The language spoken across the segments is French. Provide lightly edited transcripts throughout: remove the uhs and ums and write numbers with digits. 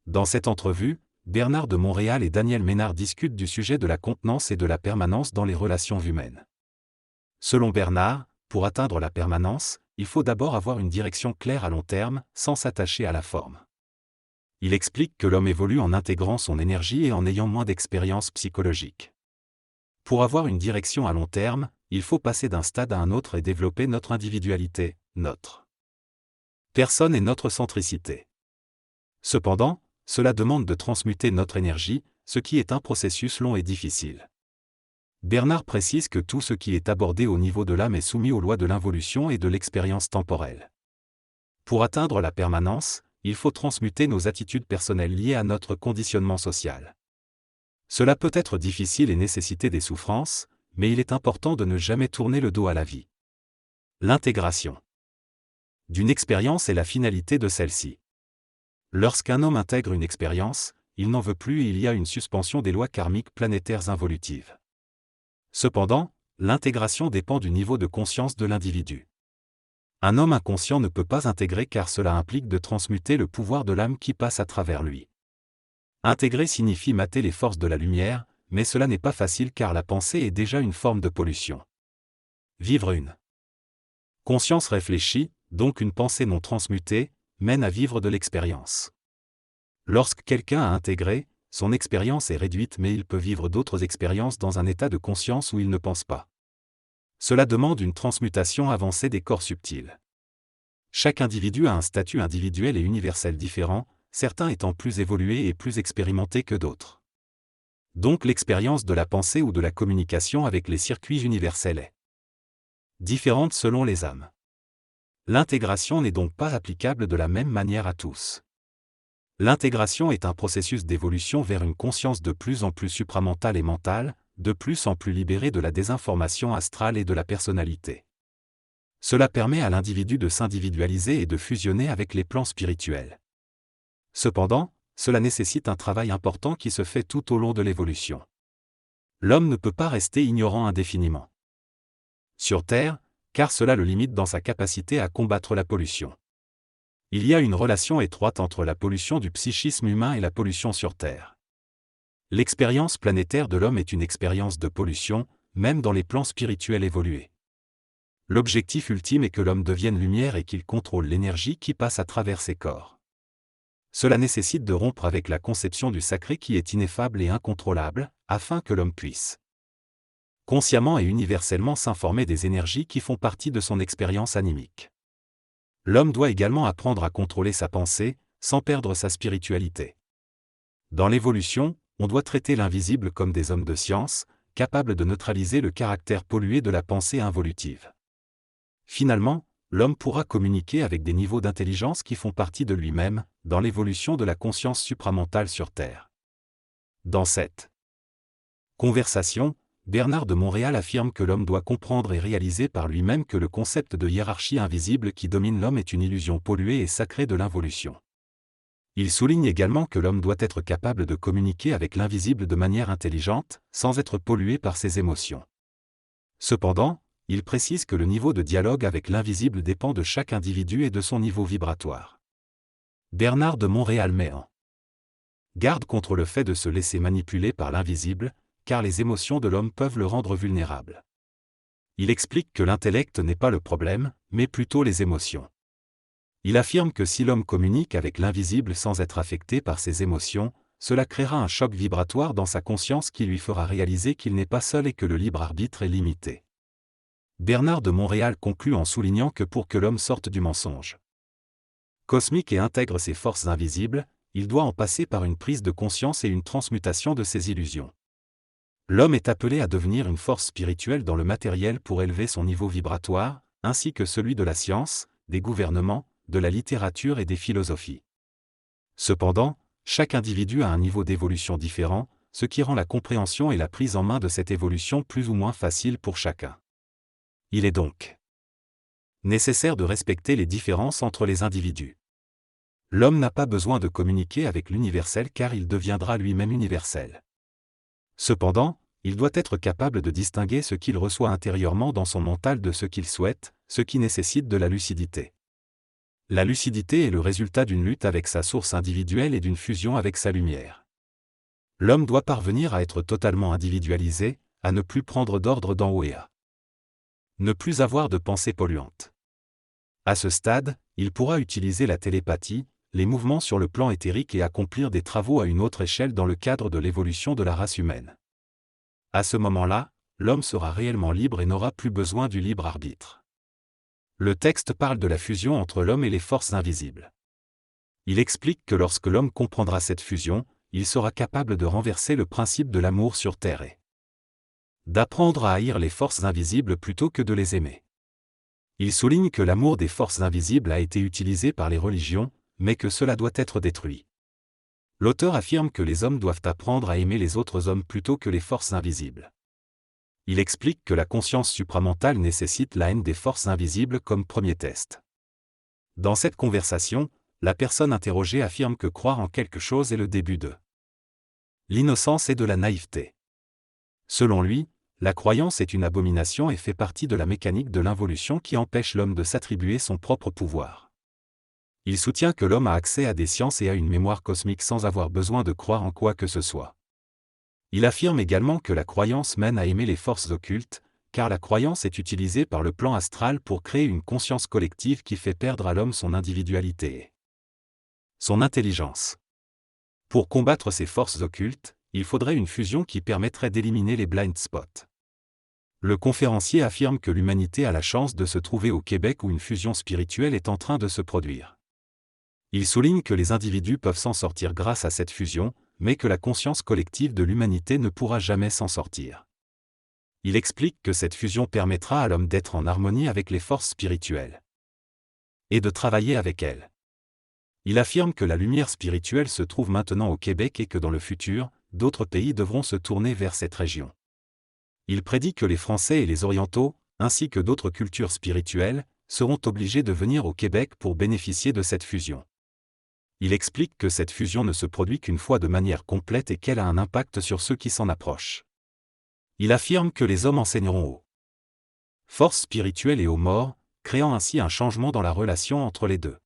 Dans cette entrevue, Bernard de Montréal et Daniel Ménard discutent du sujet de la contenance et de la permanence dans les relations humaines. Selon Bernard, pour atteindre la permanence, il faut d'abord avoir une direction claire à long terme, sans s'attacher à la forme. Il explique que l'homme évolue en intégrant son énergie et en ayant moins d'expérience psychologique. Pour avoir une direction à long terme, il faut passer d'un stade à un autre et développer notre individualité, notre personne et notre centricité. Cependant, cela demande de transmuter notre énergie, ce qui est un processus long et difficile. Bernard précise que tout ce qui est abordé au niveau de l'âme est soumis aux lois de l'involution et de l'expérience temporelle. Pour atteindre la permanence, il faut transmuter nos attitudes personnelles liées à notre conditionnement social. Cela peut être difficile et nécessiter des souffrances, mais il est important de ne jamais tourner le dos à la vie. L'intégration d'une expérience est la finalité de celle-ci. Lorsqu'un homme intègre une expérience, il n'en veut plus et il y a une suspension des lois karmiques planétaires involutives. Cependant, l'intégration dépend du niveau de conscience de l'individu. Un homme inconscient ne peut pas intégrer car cela implique de transmuter le pouvoir de l'âme qui passe à travers lui. Intégrer signifie mater les forces de la lumière, mais cela n'est pas facile car la pensée est déjà une forme de pollution. Vivre une conscience réfléchie, donc une pensée non transmutée, mène à vivre de l'expérience. Lorsque quelqu'un a intégré, son expérience est réduite mais il peut vivre d'autres expériences dans un état de conscience où il ne pense pas. Cela demande une transmutation avancée des corps subtils. Chaque individu a un statut individuel et universel différent, certains étant plus évolués et plus expérimentés que d'autres. Donc l'expérience de la pensée ou de la communication avec les circuits universels est différente selon les âmes. L'intégration n'est donc pas applicable de la même manière à tous. L'intégration est un processus d'évolution vers une conscience de plus en plus supramentale et mentale, de plus en plus libérée de la désinformation astrale et de la personnalité. Cela permet à l'individu de s'individualiser et de fusionner avec les plans spirituels. Cependant, cela nécessite un travail important qui se fait tout au long de l'évolution. L'homme ne peut pas rester ignorant indéfiniment sur Terre, car cela le limite dans sa capacité à combattre la pollution. Il y a une relation étroite entre la pollution du psychisme humain et la pollution sur Terre. L'expérience planétaire de l'homme est une expérience de pollution, même dans les plans spirituels évolués. L'objectif ultime est que l'homme devienne lumière et qu'il contrôle l'énergie qui passe à travers ses corps. Cela nécessite de rompre avec la conception du sacré qui est ineffable et incontrôlable, afin que l'homme puisse consciemment et universellement s'informer des énergies qui font partie de son expérience animique. L'homme doit également apprendre à contrôler sa pensée, sans perdre sa spiritualité. Dans l'évolution, on doit traiter l'invisible comme des hommes de science, capables de neutraliser le caractère pollué de la pensée involutive. Finalement, l'homme pourra communiquer avec des niveaux d'intelligence qui font partie de lui-même, dans l'évolution de la conscience supramentale sur Terre. Dans cette conversation, Bernard de Montréal affirme que l'homme doit comprendre et réaliser par lui-même que le concept de hiérarchie invisible qui domine l'homme est une illusion polluée et sacrée de l'involution. Il souligne également que l'homme doit être capable de communiquer avec l'invisible de manière intelligente, sans être pollué par ses émotions. Cependant, il précise que le niveau de dialogue avec l'invisible dépend de chaque individu et de son niveau vibratoire. Bernard de Montréal met en garde contre le fait de se laisser manipuler par l'invisible, car les émotions de l'homme peuvent le rendre vulnérable. Il explique que l'intellect n'est pas le problème, mais plutôt les émotions. Il affirme que si l'homme communique avec l'invisible sans être affecté par ses émotions, cela créera un choc vibratoire dans sa conscience qui lui fera réaliser qu'il n'est pas seul et que le libre arbitre est limité. Bernard de Montréal conclut en soulignant que pour que l'homme sorte du mensonge cosmique et intègre ses forces invisibles, il doit en passer par une prise de conscience et une transmutation de ses illusions. L'homme est appelé à devenir une force spirituelle dans le matériel pour élever son niveau vibratoire, ainsi que celui de la science, des gouvernements, de la littérature et des philosophies. Cependant, chaque individu a un niveau d'évolution différent, ce qui rend la compréhension et la prise en main de cette évolution plus ou moins facile pour chacun. Il est donc nécessaire de respecter les différences entre les individus. L'homme n'a pas besoin de communiquer avec l'universel car il deviendra lui-même universel. Cependant, il doit être capable de distinguer ce qu'il reçoit intérieurement dans son mental de ce qu'il souhaite, ce qui nécessite de la lucidité. La lucidité est le résultat d'une lutte avec sa source individuelle et d'une fusion avec sa lumière. L'homme doit parvenir à être totalement individualisé, à ne plus prendre d'ordre d'en haut et à ne plus avoir de pensées polluantes. À ce stade, il pourra utiliser la télépathie, les mouvements sur le plan éthérique et accomplir des travaux à une autre échelle dans le cadre de l'évolution de la race humaine. À ce moment-là, l'homme sera réellement libre et n'aura plus besoin du libre arbitre. Le texte parle de la fusion entre l'homme et les forces invisibles. Il explique que lorsque l'homme comprendra cette fusion, il sera capable de renverser le principe de l'amour sur Terre et d'apprendre à haïr les forces invisibles plutôt que de les aimer. Il souligne que l'amour des forces invisibles a été utilisé par les religions, mais que cela doit être détruit. L'auteur affirme que les hommes doivent apprendre à aimer les autres hommes plutôt que les forces invisibles. Il explique que la conscience supramentale nécessite la haine des forces invisibles comme premier test. Dans cette conversation, la personne interrogée affirme que croire en quelque chose est le début de l'innocence et de la naïveté. Selon lui, la croyance est une abomination et fait partie de la mécanique de l'involution qui empêche l'homme de s'attribuer son propre pouvoir. Il soutient que l'homme a accès à des sciences et à une mémoire cosmique sans avoir besoin de croire en quoi que ce soit. Il affirme également que la croyance mène à aimer les forces occultes, car la croyance est utilisée par le plan astral pour créer une conscience collective qui fait perdre à l'homme son individualité et son intelligence. Pour combattre ces forces occultes, il faudrait une fusion qui permettrait d'éliminer les blind spots. Le conférencier affirme que l'humanité a la chance de se trouver au Québec où une fusion spirituelle est en train de se produire. Il souligne que les individus peuvent s'en sortir grâce à cette fusion, mais que la conscience collective de l'humanité ne pourra jamais s'en sortir. Il explique que cette fusion permettra à l'homme d'être en harmonie avec les forces spirituelles et de travailler avec elles. Il affirme que la lumière spirituelle se trouve maintenant au Québec et que dans le futur, d'autres pays devront se tourner vers cette région. Il prédit que les Français et les Orientaux, ainsi que d'autres cultures spirituelles, seront obligés de venir au Québec pour bénéficier de cette fusion. Il explique que cette fusion ne se produit qu'une fois de manière complète et qu'elle a un impact sur ceux qui s'en approchent. Il affirme que les hommes enseigneront aux forces spirituelles et aux morts, créant ainsi un changement dans la relation entre les deux.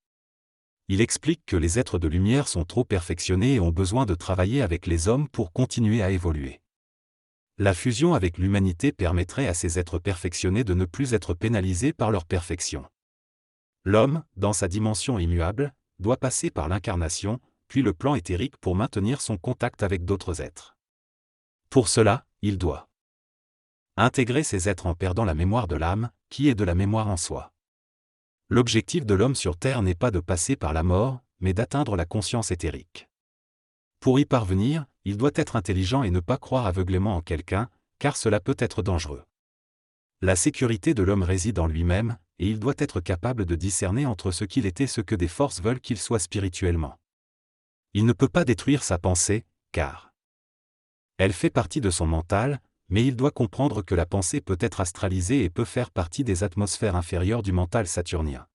Il explique que les êtres de lumière sont trop perfectionnés et ont besoin de travailler avec les hommes pour continuer à évoluer. La fusion avec l'humanité permettrait à ces êtres perfectionnés de ne plus être pénalisés par leur perfection. L'homme, dans sa dimension immuable, doit passer par l'incarnation, puis le plan éthérique pour maintenir son contact avec d'autres êtres. Pour cela, il doit intégrer ces êtres en perdant la mémoire de l'âme, qui est de la mémoire en soi. L'objectif de l'homme sur Terre n'est pas de passer par la mort, mais d'atteindre la conscience éthérique. Pour y parvenir, il doit être intelligent et ne pas croire aveuglément en quelqu'un, car cela peut être dangereux. La sécurité de l'homme réside en lui-même, et il doit être capable de discerner entre ce qu'il est et ce que des forces veulent qu'il soit spirituellement. Il ne peut pas détruire sa pensée, car elle fait partie de son mental, mais il doit comprendre que la pensée peut être astralisée et peut faire partie des atmosphères inférieures du mental saturnien.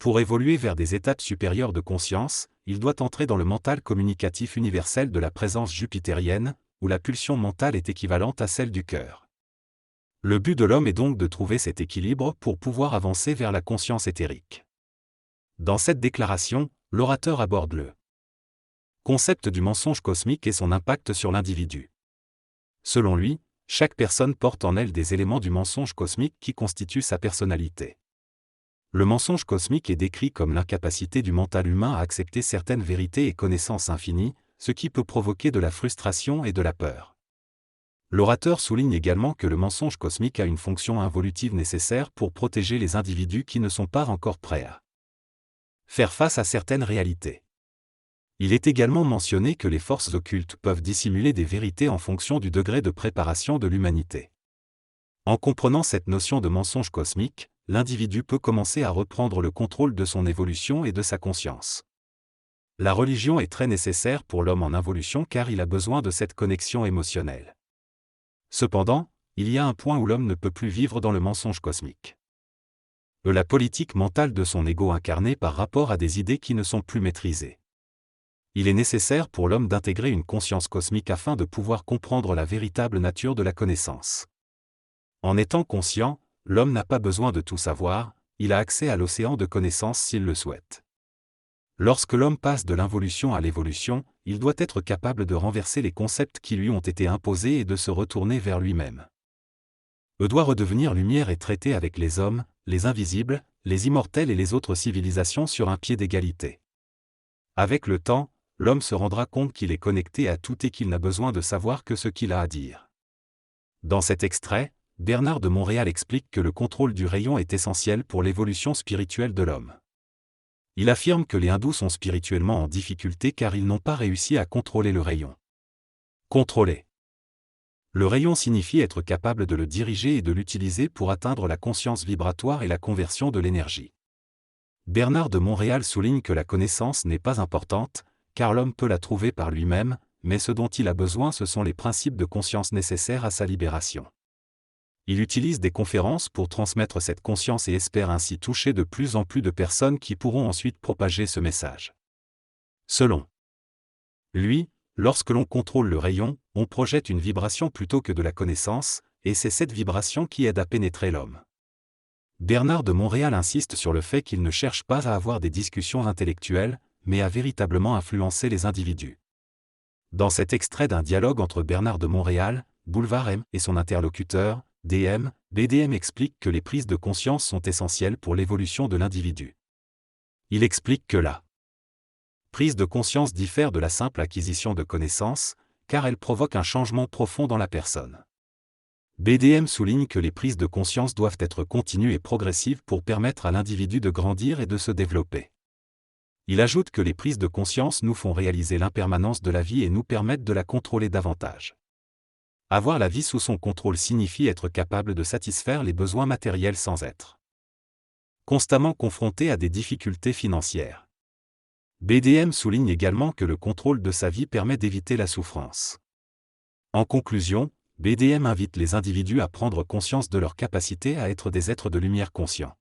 Pour évoluer vers des étapes supérieures de conscience, il doit entrer dans le mental communicatif universel de la présence jupitérienne, où la pulsion mentale est équivalente à celle du cœur. Le but de l'homme est donc de trouver cet équilibre pour pouvoir avancer vers la conscience éthérique. Dans cette déclaration, l'orateur aborde le concept du mensonge cosmique et son impact sur l'individu. Selon lui, chaque personne porte en elle des éléments du mensonge cosmique qui constituent sa personnalité. Le mensonge cosmique est décrit comme l'incapacité du mental humain à accepter certaines vérités et connaissances infinies, ce qui peut provoquer de la frustration et de la peur. L'orateur souligne également que le mensonge cosmique a une fonction involutive nécessaire pour protéger les individus qui ne sont pas encore prêts à faire face à certaines réalités. Il est également mentionné que les forces occultes peuvent dissimuler des vérités en fonction du degré de préparation de l'humanité. En comprenant cette notion de mensonge cosmique, l'individu peut commencer à reprendre le contrôle de son évolution et de sa conscience. La religion est très nécessaire pour l'homme en involution car il a besoin de cette connexion émotionnelle. Cependant, il y a un point où l'homme ne peut plus vivre dans le mensonge cosmique. La politique mentale de son ego incarné par rapport à des idées qui ne sont plus maîtrisées. Il est nécessaire pour l'homme d'intégrer une conscience cosmique afin de pouvoir comprendre la véritable nature de la connaissance. En étant conscient, l'homme n'a pas besoin de tout savoir, il a accès à l'océan de connaissances s'il le souhaite. Lorsque l'homme passe de l'involution à l'évolution, il doit être capable de renverser les concepts qui lui ont été imposés et de se retourner vers lui-même. Il doit redevenir lumière et traiter avec les hommes, les invisibles, les immortels et les autres civilisations sur un pied d'égalité. Avec le temps, l'homme se rendra compte qu'il est connecté à tout et qu'il n'a besoin de savoir que ce qu'il a à dire. Dans cet extrait, Bernard de Montréal explique que le contrôle du rayon est essentiel pour l'évolution spirituelle de l'homme. Il affirme que les hindous sont spirituellement en difficulté car ils n'ont pas réussi à contrôler le rayon. Contrôler. Le rayon signifie être capable de le diriger et de l'utiliser pour atteindre la conscience vibratoire et la conversion de l'énergie. Bernard de Montréal souligne que la connaissance n'est pas importante, car l'homme peut la trouver par lui-même, mais ce dont il a besoin ce sont les principes de conscience nécessaires à sa libération. Il utilise des conférences pour transmettre cette conscience et espère ainsi toucher de plus en plus de personnes qui pourront ensuite propager ce message. Selon lui, lorsque l'on contrôle le rayon, on projette une vibration plutôt que de la connaissance, et c'est cette vibration qui aide à pénétrer l'homme. Bernard de Montréal insiste sur le fait qu'il ne cherche pas à avoir des discussions intellectuelles, mais à véritablement influencer les individus. Dans cet extrait d'un dialogue entre Bernard de Montréal, Boulevard M, et son interlocuteur, DM, BDM explique que les prises de conscience sont essentielles pour l'évolution de l'individu. Il explique que la prise de conscience diffère de la simple acquisition de connaissances, car elle provoque un changement profond dans la personne. BDM souligne que les prises de conscience doivent être continues et progressives pour permettre à l'individu de grandir et de se développer. Il ajoute que les prises de conscience nous font réaliser l'impermanence de la vie et nous permettent de la contrôler davantage. Avoir la vie sous son contrôle signifie être capable de satisfaire les besoins matériels sans être constamment confronté à des difficultés financières. BDM souligne également que le contrôle de sa vie permet d'éviter la souffrance. En conclusion, BDM invite les individus à prendre conscience de leur capacité à être des êtres de lumière conscients.